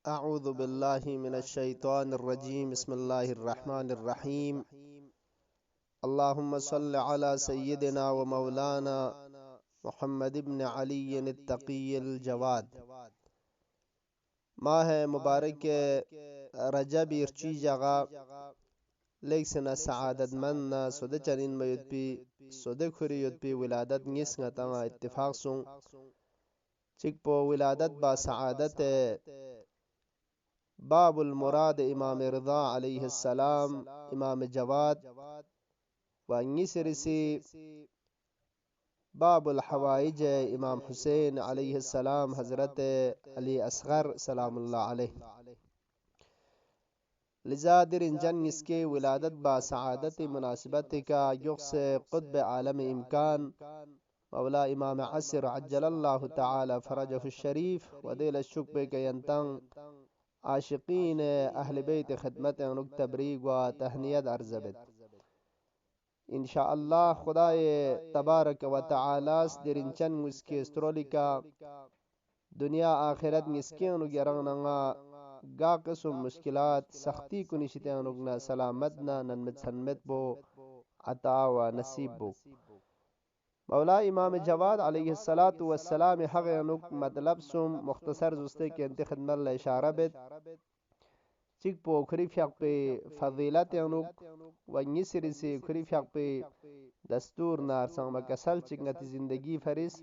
أعوذ بالله من الشيطان الرجيم. بسم الله الرحمن الرحيم. اللهم صل على سيدنا ومولانا محمد بن علي التقي الجواد. ماہ مبارک رجب ارچی جگہ لیکسنا سعادت من سود چنین میت پی سود کھریت پی ولادت نس نتا اتفاق سون چک پو ولادت با سعادت باب المراد امام رضا علیہ السلام امام جواد وانگسرسی باب الحوائج امام حسین علیہ السلام حضرت علی اصغر سلام اللہ علیہ. لذا در انجن اس کے ولادت با سعادت مناسبت کا یقص قطب عالم امکان مولا امام عصر عجل اللہ تعالی فرجہ الشریف ودیل الشکب کے ینتن عاشقین اہل بیت خدمت انک تبریگ و تہنیت ارزبت انشاءاللہ. خدای تبارک و تعالی درنچن مسکی استرولکا دنیا آخرت مسکین گرانگا گا قسم مشکلات سختی کنشتینگنا سلامتنا ننمت سنمت بو عطا و نصیب بو. مولا امام جواد علیہ السلام حق انک مطلب سم مختصر زستے کے انت خدمت اللہ اشارہ بیت چک پو کھری فیق پہ فضیلت انک ونگسری سے کھری فیق پہ دستور نار سنگ مکسل چکنت زندگی فرس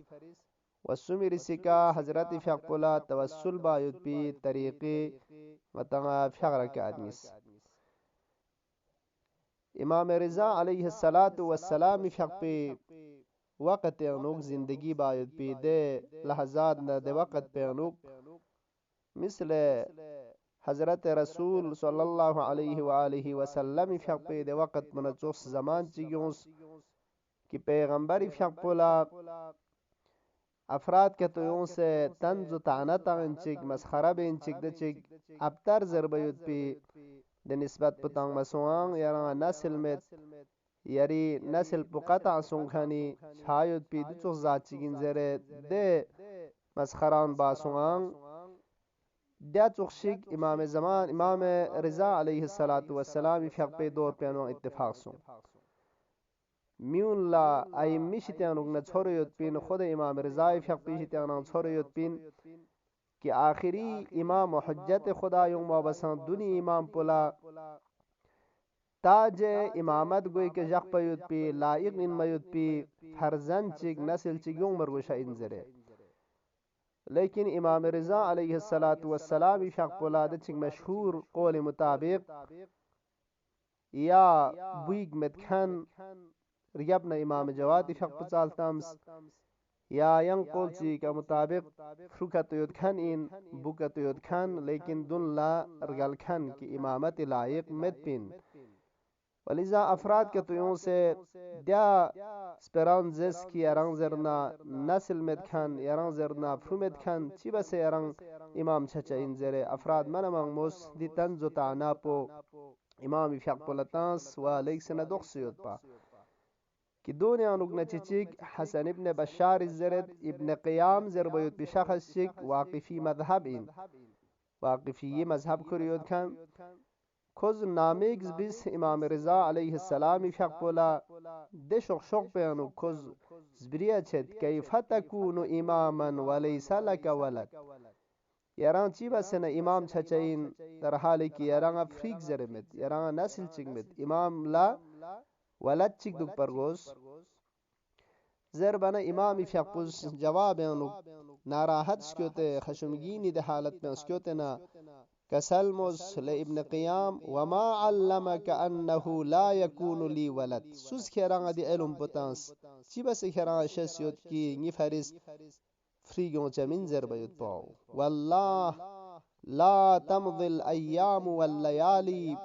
وسمی رسکا حضرت فیق پولا توسل بایت پی طریقی وطنگا فیق رکعت نس. امام رضا علیہ السلام فیق پہ وقت انوک زندگی باید پی دے لحظات نہ دے وقت پہ انوک مثل حضرت رسول صلی اللہ علیہ وآلہ وسلم فیق پہ دے وقت منچوس زمان چیگیونس کہ پیغمبر فیق پولا افراد کے تویون سے تنز و تعنتا انچک مسخرہ بے انچک دے چک ابتر ضربیت پی دے نسبت پتانگ مسوان یران نسل میت یری نسل پو قطع سنکھانی شاید پی دو چوخ ذات چگین زرے دے مسخران باسوان دیا چوخ شک امام زمان امام رضا علیہ السلام فیق پی دور پینوان اتفاق سن میون لا ایمی شتیانوک نا چھوڑیت پین خود امام رضا فیق پی شتیانان چھوڑیت پین کہ آخری امام و حجت خدا یوں مابسان دونی امام پولا تاج امامت گوئی کے جق پیوت پی لائق ان میوت پی فرزن چک نسل چک یوں مرگوشا انزرے. لیکن امام رضا علیہ السلام فیق پولا دے چک مشہور قول مطابق یا بویگ متکھن ریبنا امام جواد فیق پچالتامس یا ین قول چی کا مطابق فروکت یود کھن ان بوکت یود کھن لیکن دن لا رگل کھن کی امامت لائق مت پین. ولذا افراد کے تویوں سے دیا سپران زس کی اران زرنا نسل مد کھن اران زرنا فرو مد کھن چی بس اران امام چھچا انزر افراد من موس دی تنزو تعنا پو امام فیق پولتانس و لیک سنہ دخ سیود پا کہ دونی آنوک نچچک حسن ابن بشار الزرد ابن قیام زربیت بشخص چک واقفی مذہب ان واقفی مذہب کریود کھن خوز نامیگز بیس امام رضا علیہ السلام فیق پولا دے شخ شخ پیانو خوز زبریہ چھت کیف تکونو اماما ولیسا لکا ولد یران چی بسنا امام چھچین در حالی کی یران افریق زرمت یران نسل چکمت امام لا ولد چک دک پرگوز زربنا امام فیق پوز جواب انو ناراحت سکیوتے خشمگینی دے حالت میں سکیوتے نا کسلموس لابن قیام وما علمك انه لا يكون لي ولد سوز کھیران دی علم پتانس چی بس کھیران شسیوت کی نی فرس فریگون چمین زربیت پاو والله لا تمضي الايام والليالي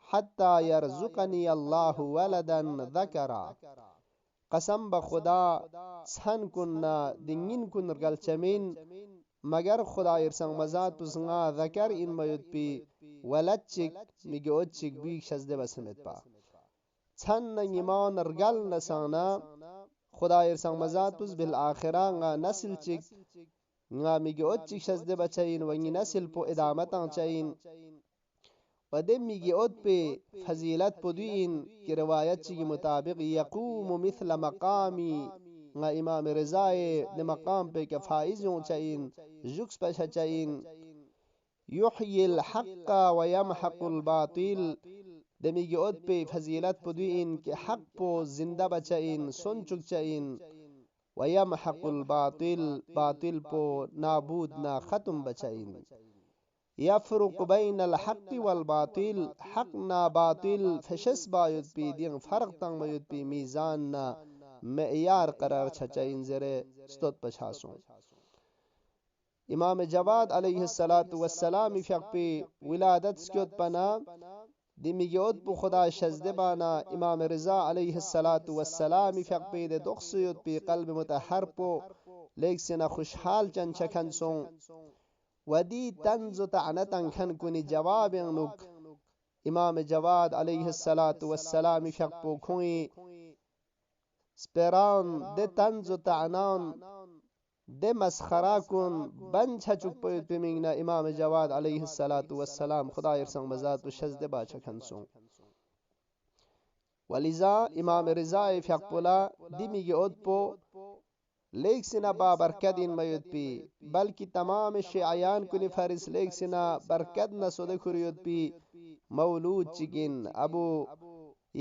حتى يرزقني الله ولدا ذكرا قسم بخدا سن کننا دنگین کن رگل چمین مگر خدا ارسان مزاد پسنگا ذکر ان میت پی ولد چک میگوت چک بیک شزده بسمت پا چن نگیمان رگل نسانا خدا ارسان مزاد پس بالآخران نسل چک nga migi otchi shazde bachain wangi nasil po idamatan chain ودم ميجي أود بفزيلات بدوين كروايات شيء مطابق يقوم مثل مقامي نا إمام رضاي لمقام بكفائز يونشين جوكس بشاين يحيي الحق ويمحق الباطل دميجي أود بفزيلات بدوين كحق بو زنده بشاين سنچوك شاين ويمحق الباطل باطل بو نابود نا ختم بشاين يفرق بين الحق والباطل حقنا باطل فشس بايد بي دين فرق تنگ بايد بي ميزاننا معيار قرار چچين زره ستوت بچاسون امام جواد عليه الصلاة والسلام فيق بي ولادت سكوت بنا دميگوت بو خدا شزده بانا امام رضا عليه الصلاة والسلام فيق بي ده دخسيوت بي قلب متحر بو لیک سنا خوشحال چن چکن سون ودي تنزو تعنتن كن كوني جواب نوك امام جواد عليه الصلاة والسلام فقبو كوني سپران دي تنزو تعنان دي مسخراكون بنچ چوك پويت بميننا امام جواد عليه الصلاة والسلام خدا يرسن مزاد و شزده باچا کنسون ولذا امام رضا فقبولا دي ميگي ادبو لیک سنا با برکت این میود پی بلکہ تمام شیعیان کنی فرس لیک سنا برکت نہ سود کریود پی مولود چگن ابو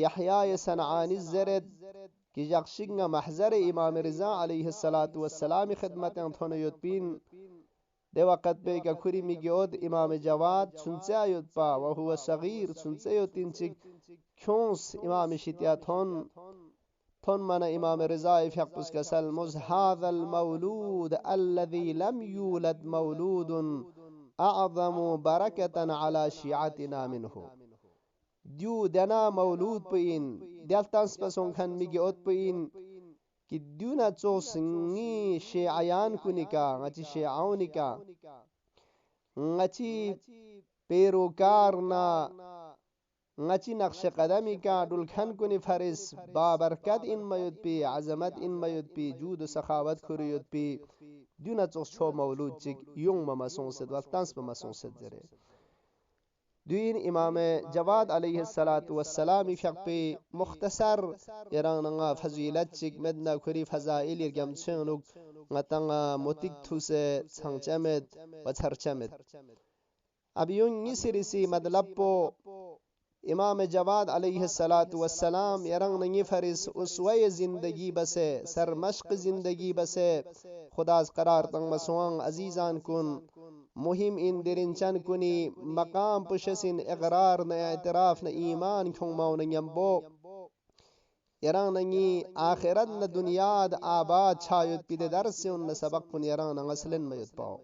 یحیی صنعانی الزرد کی جقشنگ محضر امام رضا علیہ الصلاة والسلام خدمت انتون یود پین دے وقت بے کا کری میگیود امام جواد سنچے آیود پا وہو صغیر سنچے یود تین چک کیونس امام شتیاتون تون من امام رضا فقبس كسل مز هذا المولود الذي لم يولد مولود أعظم بركة على شيعتنا منه ديو دنا مولود بين دلتانس بسون كان ميجي بين كي ديونا توسني شيعيان كونيكا غتي شيعونيكا غتي بيروكارنا ngachi naqsh qadami ka dul khan kuni faris babarkat in mayud pi azamat in mayud pi jud sakhawat kuriyud pi duna tsos cho mawlud chik yung ma mason sed wal tans ma mason sed zere duin imam jawad alayhi salatu wassalam fiq pi mukhtasar yaranga fazilat chik medna kuri fazail yergam chenuk ngatanga motik thuse changchamet wa charchamet abiyun nisirisi madlappo امام جواد علیہ الصلاة والسلام یرنگ نگی فرس اسوی زندگی بسے سر مشق زندگی بسے خداز قرار تنگ مسوان عزیزان کن مهم ان درنچن کنی مقام پشسن اقرار نہ اعتراف نہ ایمان کھوں ماون یمبو یرنگ نگی آخرت نہ دنیا د آباد چھایت پید درس ان سبق کن یرنگ نغسلن میت پاو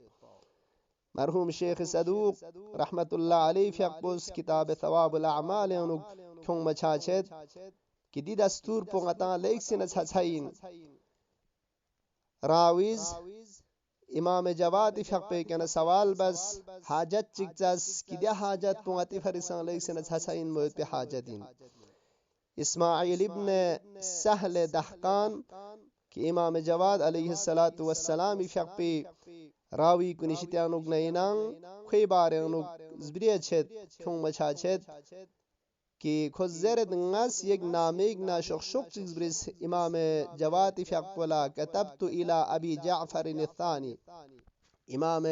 مرحوم شیخ صدوق رحمت اللہ علیہ فیقبوس کتاب ثواب الاعمال انو کھوں مچاچت کی دی دستور پونگتا لیک سن چھچھائین راویز امام جواد فیق پہ کنا سوال بس حاجت چکچس کی دی حاجت پونگتی فرسان لیک سن چھچھائین موید پہ حاجتین اسماعیل ابن سہل دحقان کی امام جواد علیہ السلام فیق پہ راوی کنیشتیانوگ نینان خوی بارینوگ زبریچت کھوں مچاچت کی خود زرد ناس یک نامیگ نا شخشق زبریس امام جواد فقبلا کتبت الى ابی جعفر الثانی امام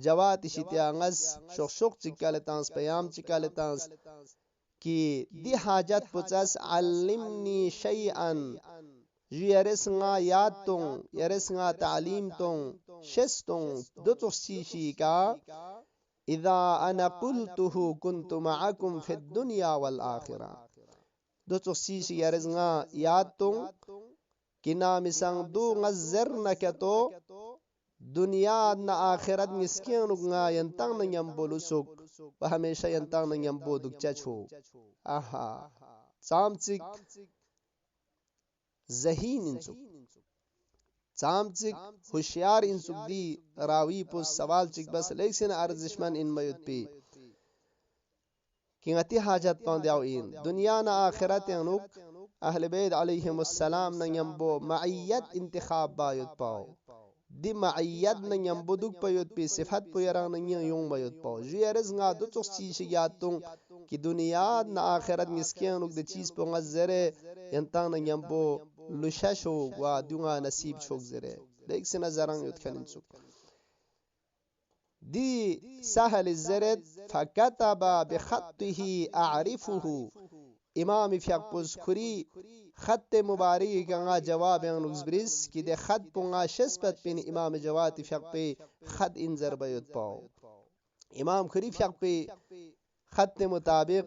جواد شتیانگس شخشق چکالتانس پیام چکالتانس کی دی حاجت پچاس علمنی شیئن یرسنگا یاد تون یرسنگا تعلیم تون شستون دو تخصیشی کا اذا انا قلته كنت معكم في الدنيا والآخرة دو تخصیشی یرسنگا یاد تون کنا مسان دو غزر نکتو دنیا نا آخرت مسکینوگا ینتان نیم بولوسوک و ہمیشہ ینتان نیم بودک چچو آہا سامچک ذہین انسوک چامچک ہوشیار انسوک دی راوی پوس سوال چک بس لیکن ارزشمن ان میت پی کینتی حاجت پاندیاو این دنیا نا آخرت انوک اہل بیت علیہم السلام نیم بو معیت انتخاب بایت پاو di ma'iyad na nyambuduk payut pi sifat pu yarang na yung mayut pau jueres nga du tuk chi shi yatung ki dunia na akhirat ngiskian nuk de cheese po ngazere yantang na nyambo lushasho wa dunga nasib chok zere dek sina zarang yut khanin suk دي سهل الزرد فكتب بخطه أعرفه امام فيقبوز كوري خط مبارك كنا جواب نوزبريس كي ده خط بونغا شسبت بين امام جواد فيقبي خط انزر بيوت باو امام كوري فيقبي خط مطابق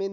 من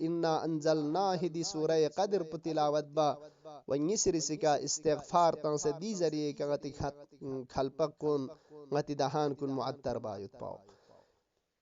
inna anzalna hidi surah qadr putilawat ba wanyisri sika istighfar tan se di zariye ka ngati khalpak kun ngati dahan kun muattar ba yut pao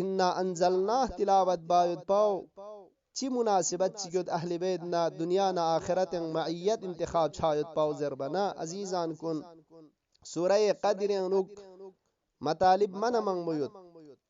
inna anzalna tilawat ba yut pao chi munasibat chigod ahli bayt na dunya na akhirat en ma'iyat intikhab chayut pao zerbana azizan kun surah qadr nuk مطالب من مuyut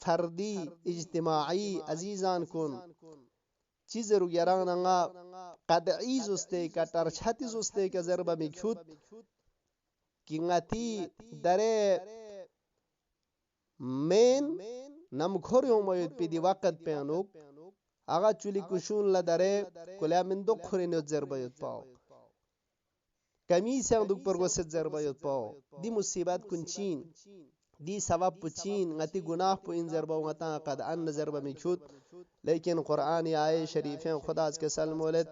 فردی اجتماعی عزیزان کن چیز رو گراننگا قدعی زسته که ترچتی زسته که ضربه میکود که نتی داره من نمکوری اومید پیدی وقت پیانوک آقا چولی کشون لداره کلیا من دو خوری نیت ضربه یود پاو کمیس هم دوک پرگوست ضربه یود پاو دی مصیبت کنچین دی ثواب پچین غتی گناه پو این ضربه و غتا قد ان ضربه میکود لیکن قرآن آیه شریفین خدا از کسل مولد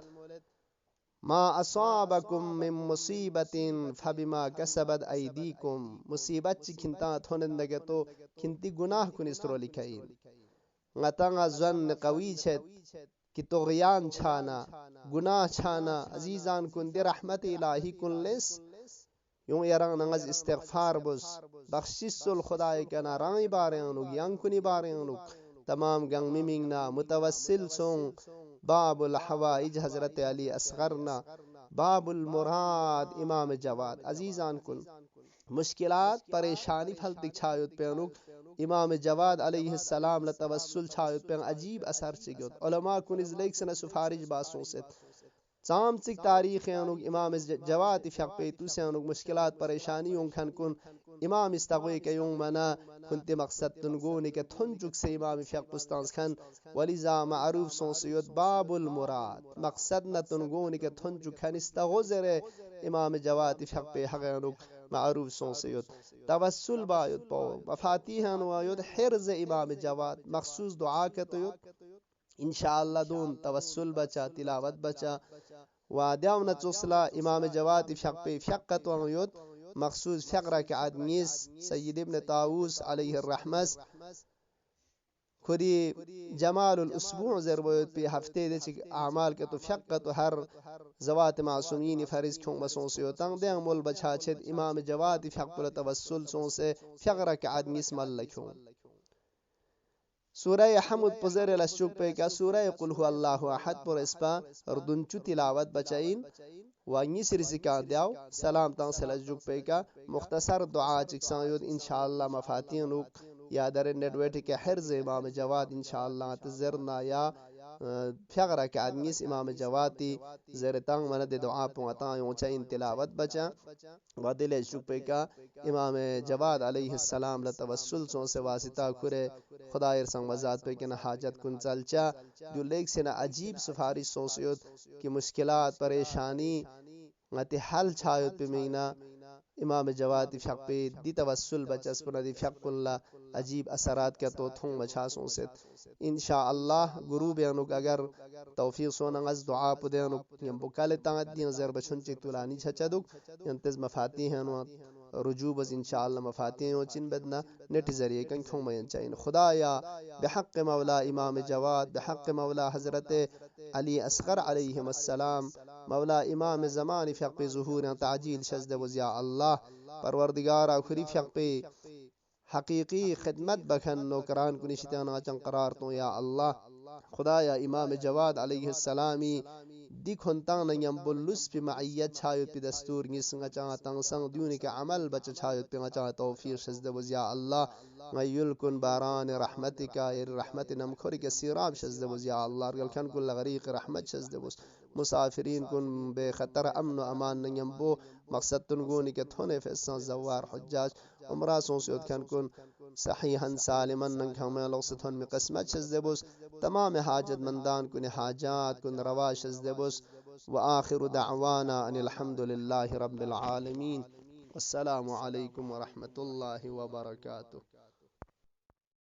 ما اصابکم من مصیبت فبما کسبت ایدیکم مصیبت چی کنتا تھونندگے تو کنتی گناہ کنسترو لکھائین غتا زن قوی چھت کہ طغیان چھانا گناہ چھانا عزیزان کن دی رحمت الہی کن لس یوں یران نغز استغفار بس بخشش سل خدای کنا رانی بارینو ینگ کنی بارینو تمام گنگ میمینگنا متوسل سون باب الحوائج حضرت علی اصغرنا باب المراد امام جواد عزیزان کن مشکلات پریشانی پھل تک چھایت پینوک امام جواد علیہ السلام لتوسل چھایت پین عجیب اثر چگیت علماء کنز لیک سنہ سفارش باسوں سے چام چک تاریخ انوک امام جواد فق پیتو سے انوک مشکلات پریشانی کھن کن امام استغوی کے یوں منا کنت مقصد تنگونی کے تھنجک سے امام فق پستانس کھن ولذا معروف سونسیت باب المراد مقصد نہ تنگونی کے تھنجک کھن استغوزر امام جواد فق پہ حق انوک معروف سونسیت توسل بایت پو مفاتیح انوایت حرز امام جواد مخصوص دعا کتیت انشاءاللہ دون توسل بچا تلاوت بچا وادیاونا چوسلا امام جواد فق پہ فقت ونیوت مخصوص فقرہ کے عدنیس سید ابن طاووس علیہ الرحمس خودی جمال الاسبوع ضربوت پہ ہفتے دے چک اعمال کے تو فقت ہر زوات معصومین فرض کیوں بسوں سے ہوتا دے مول بچا چھت امام جواد فق پر توسل سوں سے فقرہ کے عدنیس مل لکھوں سورہ حمد پزر الاسچوک پہ کا سورہ قل هو اللہ احد پر اسپا اردنچو تلاوت بچائین وانی سرزکان دیاو سلام تان سلاسچوک پہ کا مختصر دعا چکسان یود انشاءاللہ مفاتین روک یا در نیٹویٹ کے حرز امام جواد انشاءاللہ تزرنا یا فقرہ کے آدمیس امام جواتی زیرتان من دے دعا پونتان یونچائین تلاوت بچا و دل شکپے کا امام جواد علیہ السلام لتوسل سون سے واسطہ کرے خدا ارسان وزاد پہ کنا حاجت کن چلچا جو لیک سے نا عجیب سفارش سون سیوت کہ مشکلات پریشانی غتی حل چھایت پہ مینا امام جواد فق پہ دی توسل بچس پنا دی فق اللہ عجیب اثرات کا تو تھوں بچا سوں سے انشاءاللہ گروب انوک اگر توفیق سونا از دعا پہ دینوک یم بکال تانت دین زر بچن چک تولانی چھچا دوک ینتز مفاتیح انو رجوع بز انشاءاللہ مفاتیح چن بدنا نیٹ ذریعے کن کھوں میں چاہین خدایا بحق مولا امام جواد بحق مولا حضرت علی اصغر علیہم السلام مولا امام زمان فق پہ ظہور تعجیل شزد وزیا اللہ پروردگار آخری فق پہ حقیقی خدمت بکھن نوکران کو نشتیانا چن قرار تو یا اللہ خدایا امام جواد علیہ السلامی دی کھنتان یم بلس پی معیت چھایت پی دستور نیسنگا چاہا تنگسنگ دیونی کے عمل بچ چھایت پی چاہا توفیر شزد وزیا اللہ غیل کن باران رحمتکا رحمت نمکھوری کے سیراب شزد وزیا اللہ رگل کن کل غریق رحمت شزد وز مسافرین کن بے خطر امن و امان نیم بو مقصد تنگونی کے تھونے فیسان زوار حجاج عمرہ سونسیوت کن صحیحا سالما ننکھن میں لغستون میں قسمت شزد وز تمام حاجت مندان کن حاجات کن روا شزد وز وآخر دعوانا ان الحمد للہ رب العالمین والسلام علیکم ورحمۃ اللہ وبرکاتہ.